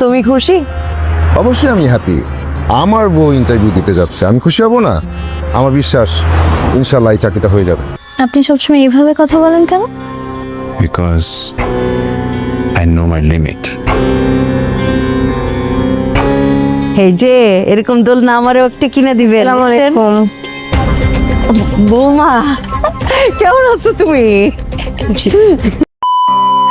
তুমি খুশি? অবশ্যই আমি হ্যাপি। আমার বউ ইন্টারভিউ দিতে যাচ্ছে, আমি খুশি হব না? আমার বিশ্বাস ইনশাল্লাহ এই চাকরিটা হয়ে যাবে। আপনি সবসময় এইভাবে কথা বলেন কেন? Because I know my limit. এই যে এরকম দোলনা আমারও একটা কিনে দিবেন। বৌমা কেমন আছো তুমি?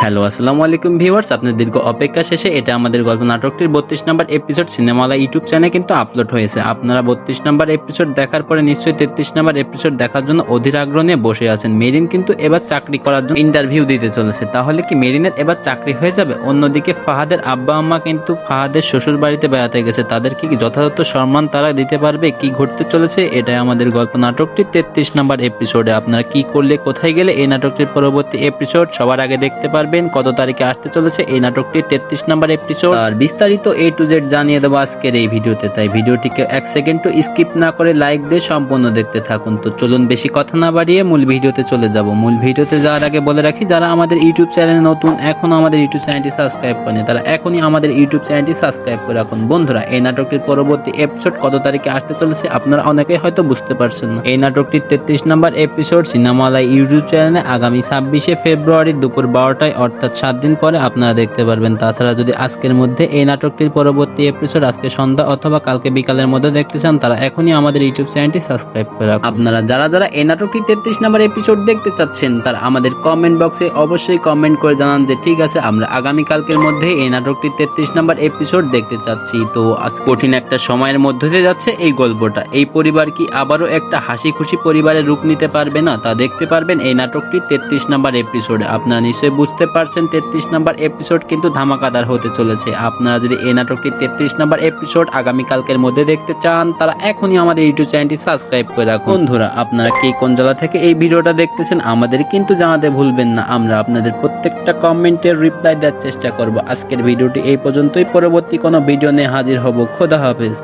হ্যালো আসসালামু আলাইকুম ভিউয়ার্স, আপনার দীর্ঘ অপেক্ষা শেষে এটা আমাদের গল্প নাটকটির 32 নম্বর এপিসোড সিনেমালা ইউটিউব চ্যানেলে কিন্তু আপলোড হয়েছে। আপনারা 32 নম্বর এপিসোড দেখার পরে নিশ্চয়ই 33 নম্বর এপিসোড দেখার জন্য অধীর আগ্রহ নিয়ে বসে আছেন। মেরিন কিন্তু এবার চাকরি করার জন্য ইন্টারভিউ দিতে চলেছে। তাহলে কি মেরিনের এবার চাকরি হয়ে যাবে? অন্যদিকে ফাহাদের আব্বা আম্মা কিন্তু ফাহাদের শ্বশুর বাড়িতে বেড়াতে গেছে, তাদেরকে কি যথাযথ সম্মান তারা দিতে পারবে? কি ঘটতে চলেছে এটাই আমাদের গল্প নাটকটির 33 নম্বর এপিসোডে। আপনারা কি করলে কোথায় গেলে এই নাটকটির পরবর্তী এপিসোড সবার আগে দেখতে পারবেন। কত তারিখে আসতে চলেছে এই নাটকটির 33 নম্বর এপিসোড, আর বিস্তারিত A to Z জানিয়ে দেবো আজকের এই ভিডিওতে। তাই ভিডিওটিকে এক সেকেন্ড স্কিপ না করে লাইক দিয়ে সম্পূর্ণ দেখতে থাকুন। তো চলুন বেশি কথা না বাড়িয়ে মূল ভিডিওতে চলে যাব। মূল ভিডিওতে যাওয়ার আগে বলে রাখি, যারা আমাদের ইউটিউব চ্যানেলে নতুন, এখনো আমাদের ইউটিউব চ্যানেলটি সাবস্ক্রাইব করেনি, তারা এখনই আমাদের ইউটিউব চ্যানেলটি সাবস্ক্রাইব করে রাখুন। বন্ধুরা, এই নাটকটির পরবর্তী এপিসোড কত তারিখে আসতে চলেছে আপনারা অনেকেই হয়তো বুঝতে পারছেন না। এই নাটকটির 33 নম্বর এপিসোড সিনেমালা ইউটিউব চ্যানেলে আগামী 26শে ফেব্রুয়ারি দুপুর 12টায় অর্থাৎ 7 দিন পরে আপনারা দেখতে পারবেন। তাছাড়া যদি আজকের মধ্যে এই নাটকটির পরবর্তী এপিসোড আজকে সন্ধ্যা অথবা কালকে বিকালের মধ্যে দেখতে চান, তারা এখনই আমাদের ইউটিউব চ্যানেলটি সাবস্ক্রাইব করে রাখুন। আপনারা যারা যারা এই নাটকটির 33 নম্বর এপিসোড দেখতে চাচ্ছেন, তারা আমাদের কমেন্ট বক্সে অবশ্যই কমেন্ট করে জানান যে ঠিক আছে, আমরা আগামী কালকের মধ্যে এই নাটকটির 33 নম্বর এপিসোড দেখতে চাচ্ছি। তো আজ কঠিন একটা সময়ের মধ্যে দিয়ে যাচ্ছে এই গল্পটা। এই পরিবার কি আবারও একটা হাসি খুশি পরিবারের রূপ নিতে পারবে না? তা দেখতে পারবেন এই নাটকটির 33 নম্বর এপিসোডে। আপনারা নিশ্চয়ই বুঝতে পারছেন 33 নম্বর এপিসোড কিন্তু ধামাকাদার হতে চলেছে। আপনারা যদি এই নাটকটির 33 নম্বর এপিসোড আগামী কালকের মধ্যে দেখতে চান, তারা এখনই আমাদের ইউটিউব চ্যানেলটি সাবস্ক্রাইব করে রাখুন। বন্ধুরা, আপনারা কে কোন জেলা থেকে এই ভিডিওটা দেখতেছেন আমাদের কিন্তু জানাতে ভুলবেন না। আমরা আপনাদের প্রত্যেকটা কমেন্টের রিপ্লাই দেওয়ার চেষ্টা করব। আজকের ভিডিওটি এই পর্যন্তই। পরবর্তী কোনো ভিডিও নিয়ে হাজির হব। খোদা হাফেজ।